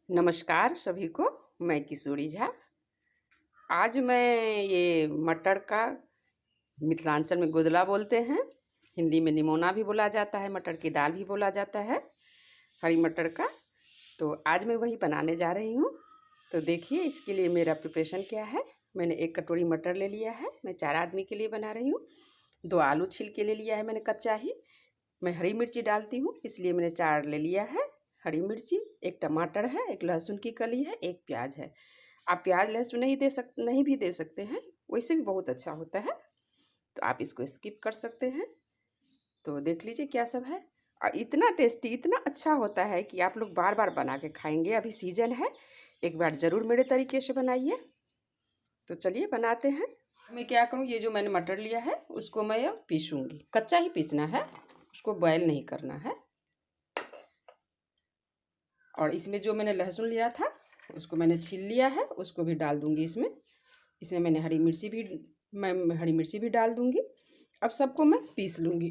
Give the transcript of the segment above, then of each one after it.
नमस्कार सभी को। मैं किशोरी झा। आज मैं ये मटर का मिथिलांचल में गुदला बोलते हैं, हिंदी में निमोना भी बोला जाता है, मटर की दाल भी बोला जाता है, हरी मटर का। तो आज मैं वही बनाने जा रही हूँ। तो देखिए इसके लिए मेरा प्रिपरेशन क्या है। मैंने 1 कटोरी मटर ले लिया है, मैं 4 आदमी के लिए बना रही हूँ। 2 आलू छील के ले लिया है मैंने कच्चा ही। मैं हरी मिर्ची डालती हूँ इसलिए मैंने 4 ले लिया है हरी मिर्ची। 1 टमाटर है, 1 लहसुन की कली है, 1 प्याज है। आप प्याज लहसुन नहीं भी दे सकते हैं, वैसे भी बहुत अच्छा होता है, तो आप इसको स्किप कर सकते हैं। तो देख लीजिए क्या सब है। और इतना टेस्टी, इतना अच्छा होता है कि आप लोग बार बार बना के खाएंगे। अभी सीजन है, एक बार ज़रूर मेरे तरीके से बनाइए। तो चलिए बनाते हैं। मैं क्या करूँ, ये जो मैंने मटर लिया है उसको मैं अब पीसूँगी। कच्चा ही पीसना है, उसको बॉयल नहीं करना है। और इसमें जो मैंने लहसुन लिया था उसको मैंने छील लिया है, उसको भी डाल दूँगी इसमें। इसमें मैं हरी मिर्ची भी डाल दूँगी। अब सबको मैं पीस लूँगी।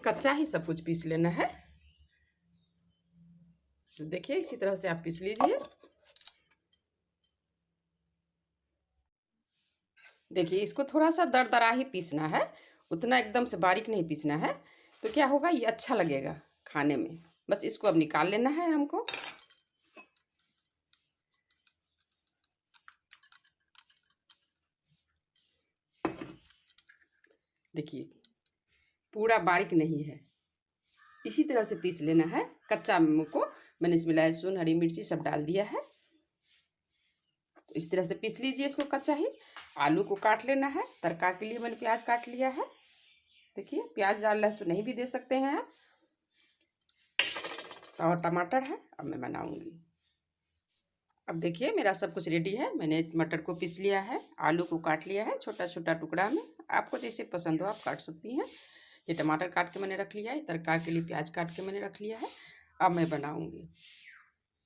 कच्चा ही सब कुछ पीस लेना है। तो देखिए इसी तरह से आप पीस लीजिए। देखिए इसको थोड़ा सा दरदरा ही पीसना है, उतना एकदम से बारीक नहीं पीसना है। तो क्या होगा, ये अच्छा लगेगा खाने में। बस इसको अब निकाल लेना है हमको। देखिए पूरा बारीक नहीं है, इसी तरह से पीस लेना है। कच्चा को मैंने इसमें लहसुन हरी मिर्ची सब डाल दिया है, तो इस तरह से पीस लीजिए इसको कच्चा ही। आलू को काट लेना है, तड़का के लिए मैंने प्याज काट लिया है। देखिए प्याज डाल लहसुन नहीं भी दे सकते हैं आप। और टमाटर है, अब मैं बनाऊंगी। अब देखिए मेरा सब कुछ रेडी है। मैंने मटर को पीस लिया है, आलू को काट लिया है छोटा छोटा टुकड़ा में, आपको जैसे पसंद हो आप काट सकती हैं। ये टमाटर काट के मैंने रख लिया है, तड़का के लिए प्याज काट के मैंने रख लिया है। अब मैं बनाऊंगी।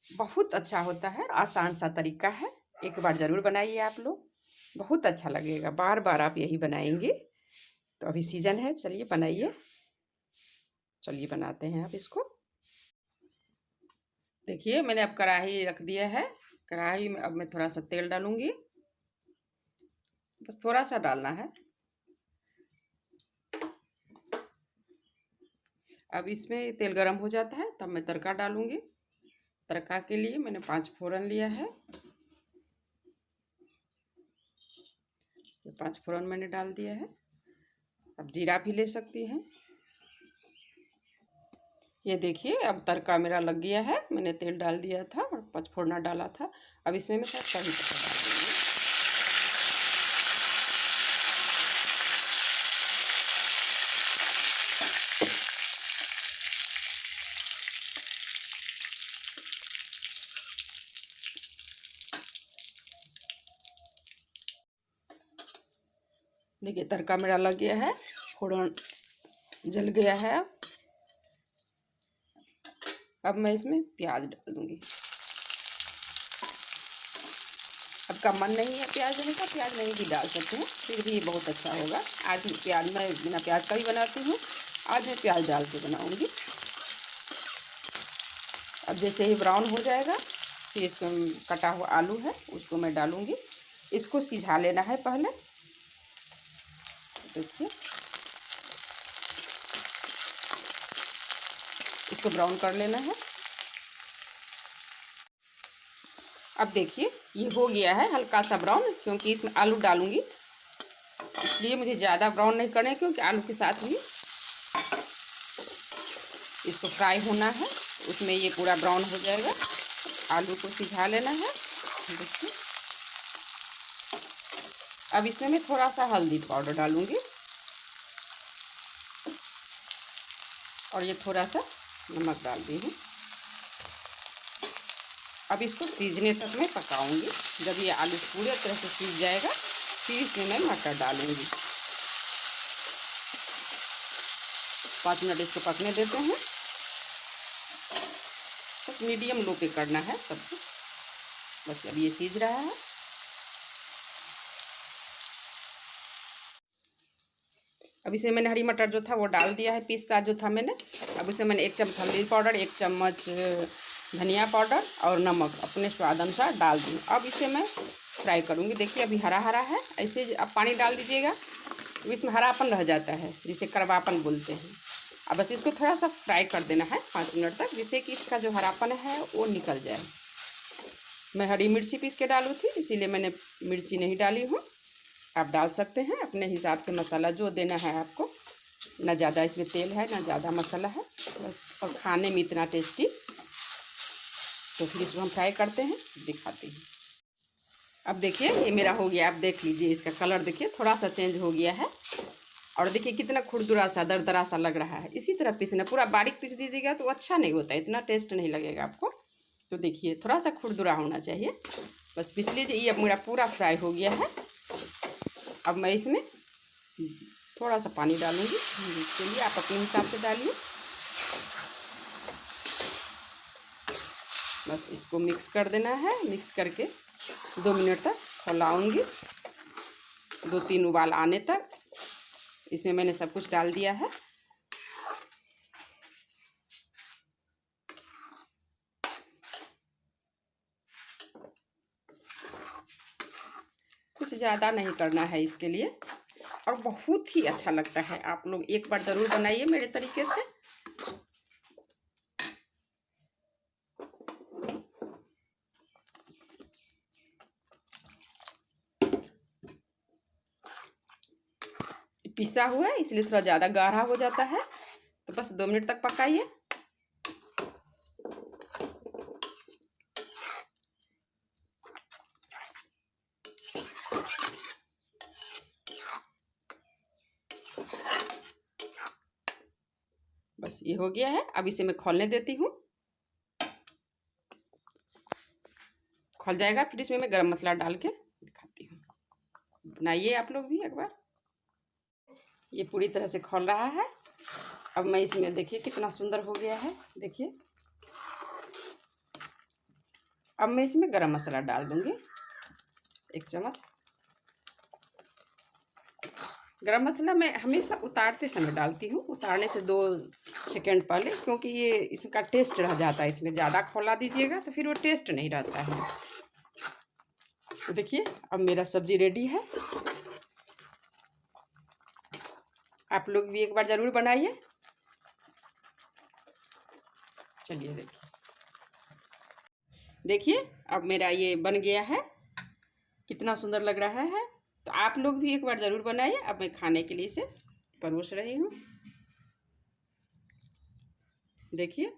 बहुत अच्छा होता है, आसान सा तरीका है, एक बार ज़रूर बनाइए आप लोग, बहुत अच्छा लगेगा। बार बार आप यही बनाएंगे। तो अभी सीजन है, चलिए बनाइए। चलिए बनाते हैं अब इसको। देखिए मैंने अब कढ़ाई रख दिया है। कढ़ाई में अब मैं थोड़ा सा तेल डालूंगी, बस थोड़ा सा डालना है। अब इसमें तेल गरम हो जाता है तब मैं तड़का डालूंगी। तड़का के लिए मैंने 5 फोरन लिया है, ये 5 फोरन मैंने डाल दिया है। अब जीरा भी ले सकती हैं। ये देखिए अब तड़का मेरा लग गया है, मैंने तेल डाल दिया था और 5 फोरना डाला था। अब इसमें मैं कढ़ी पत्ता डाल दूँगी। देखिए तड़का मेरा लग गया है, फोरन जल गया है। अब मैं इसमें प्याज डाल दूँगी। आपका मन नहीं है प्याज देने का, प्याज नहीं भी डाल सकते हैं, फिर भी बहुत अच्छा होगा। आज प्याज मैं बिना प्याज का भी बनाती हूँ, आज मैं प्याज डाल के बनाऊँगी। अब जैसे ही ब्राउन हो जाएगा फिर इसमें कटा हुआ आलू है उसको मैं डालूँगी। इसको सिझा लेना है पहले। देखिए इसको ब्राउन कर लेना है। अब देखिए ये हो गया है हल्का सा ब्राउन, क्योंकि इसमें आलू डालूंगी इसलिए मुझे ज़्यादा ब्राउन नहीं करना है, क्योंकि आलू के साथ भी इसको फ्राई होना है, उसमें ये पूरा ब्राउन हो जाएगा। आलू को सिझा लेना है। देखिए अब इसमें मैं थोड़ा सा हल्दी पाउडर डालूंगी और ये थोड़ा सा नमक डाल दी हूँ। अब इसको सीजने तक मैं पकाऊंगी। जब ये आलू पूरे तरह से सीज जाएगा फिर इसमें मैं मटर डालूंगी। 5 मिनट इसको पकने देते हैं, बस मीडियम लो पे करना है सब कुछ। बस अब ये सीज रहा है। अब इसे मैंने हरी मटर जो था वो डाल दिया है, पीस सा जो था मैंने। अब उसे मैंने 1 चम्मच हल्दी पाउडर, 1 चम्मच धनिया पाउडर और नमक अपने स्वाद अनुसार डाल दूँ। अब इसे मैं फ्राई करूँगी। देखिए अभी हरा हरा है, ऐसे अब पानी डाल दीजिएगा तो इसमें हरापन रह जाता है, जिसे कड़वापन बोलते हैं। अब बस इसको थोड़ा सा फ्राई कर देना है 5 मिनट तक, जिससे कि इसका जो हरापन है वो निकल जाए। मैं हरी मिर्ची पीस के डालू थी, इसीलिए मैंने मिर्ची नहीं डाली हूँ। आप डाल सकते हैं अपने हिसाब से मसाला जो देना है आपको। ना ज़्यादा इसमें तेल है ना ज़्यादा मसाला है, बस और खाने में इतना टेस्टी। तो फिर इसको हम फ्राई करते हैं, दिखाती हूँ। अब देखिए ये मेरा हो गया। आप देख लीजिए इसका कलर देखिए थोड़ा सा चेंज हो गया है, और देखिए कितना खुरदुरा सा दरदरा सा लग रहा है। इसी तरह पीसना, पूरा बारीक पीस दीजिएगा तो अच्छा नहीं होता, इतना टेस्ट नहीं लगेगा आपको। तो देखिए थोड़ा सा खुरदुरा होना चाहिए, बस पीस लीजिए। ये अब मेरा पूरा फ्राई हो गया है। अब मैं इसमें थोड़ा सा पानी डालूंगी, चलिए आप अपने हिसाब से डालिए। बस इसको मिक्स कर देना है। मिक्स करके 2 मिनट तक खौलाऊंगी, 2-3 उबाल आने तक। इसमें मैंने सब कुछ डाल दिया है। कुछ ज़्यादा नहीं करना है इसके लिए, और बहुत ही अच्छा लगता है। आप लोग एक बार ज़रूर बनाइए मेरे तरीके से। पिसा हुआ है इसलिए थोड़ा ज़्यादा गाढ़ा हो जाता है, तो बस 2 मिनट तक पकाइए। बस ये हो गया है। अब इसे मैं खौलने देती हूँ। खौल जाएगा फिर इसमें मैं गरम मसाला डाल के दिखाती हूँ। बनाइए आप लोग भी एक बार। ये पूरी तरह से खौल रहा है। अब मैं इसमें देखिए कितना सुंदर हो गया है, देखिए। अब मैं इसमें गरम मसाला डाल दूँगी 1 चम्मच। गरम मसाला मैं हमेशा उतारते समय डालती हूँ, उतारने से 2 सेकंड पहले, क्योंकि ये इसका टेस्ट रह जाता है। इसमें ज़्यादा खौला दीजिएगा तो फिर वो टेस्ट नहीं रहता है। तो देखिए अब मेरा सब्जी रेडी है। आप लोग भी एक बार ज़रूर बनाइए। चलिए देखिए अब मेरा ये बन गया है, कितना सुंदर लग रहा है। तो आप लोग भी एक बार ज़रूर बनाइए। अब मैं खाने के लिए इसे परोस रही हूँ। देखिए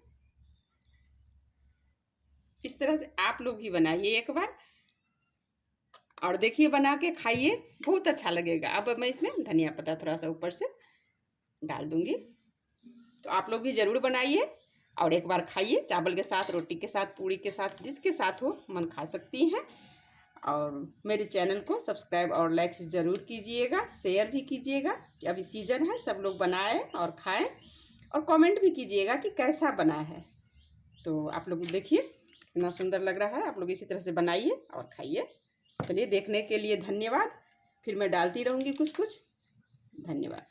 इस तरह से आप लोग भी बनाइए एक बार, और देखिए बना के खाइए, बहुत अच्छा लगेगा। अब मैं इसमें धनिया पत्ता थोड़ा सा ऊपर से डाल दूँगी। तो आप लोग भी ज़रूर बनाइए और एक बार खाइए, चावल के साथ, रोटी के साथ, पूड़ी के साथ, जिसके साथ हो मन खा सकती हैं। और मेरे चैनल को सब्सक्राइब और लाइक ज़रूर कीजिएगा, शेयर भी कीजिएगा कि अभी सीज़न है, सब लोग बनाएं और खाएं, और कमेंट भी कीजिएगा कि कैसा बना है। तो आप लोग देखिए कितना सुंदर लग रहा है। आप लोग इसी तरह से बनाइए और खाइए। चलिए देखने के लिए धन्यवाद। फिर मैं डालती रहूँगी कुछ कुछ। धन्यवाद।